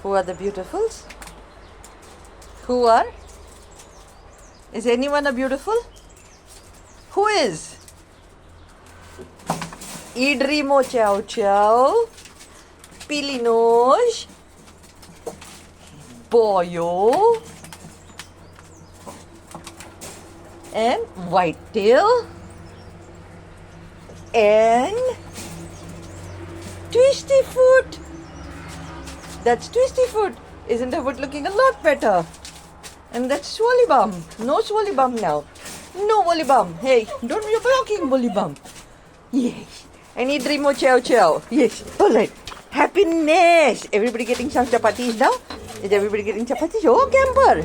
Who are the beautifuls? Who are? Is anyone a beautiful? Who is? Idrimo Chow Chow, Pili Nose, Boyo, and Whitetail, and Twisty Foot. That's Twisty Foot. Isn't her foot looking a lot better? And that's Swolly Bum. No Swolly Bum now. No Woolly Bum. Hey, don't be blocking Woolly Bum. Yes. I need Rimo Chow Chow. Yes. Alright. Happiness. Everybody getting some chapatis now? Is everybody getting chapatis? Oh, Camper.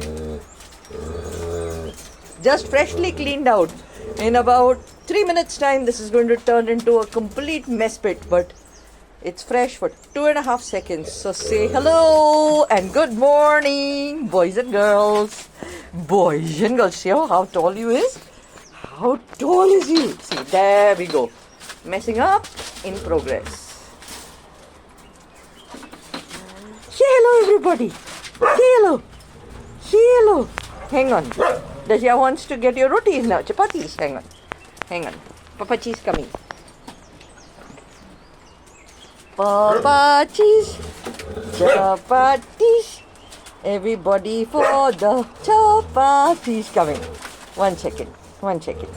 Just freshly cleaned out. In about 3 minutes time, this is going to turn into a complete mess pit. But it's fresh for 2.5 seconds. So say hello and good morning, boys and girls. Boys and girls, see how tall you is? How tall is he? See, there we go. Messing up in progress. Say hello, everybody. Say hello. Say hello. Hang on. Dashya wants to get your rotis now. Chapatis. Hang on. Hang on. Papa cheese coming. Papa cheese. Chapatis. Everybody for the chapatis coming. 1 second. 1 second.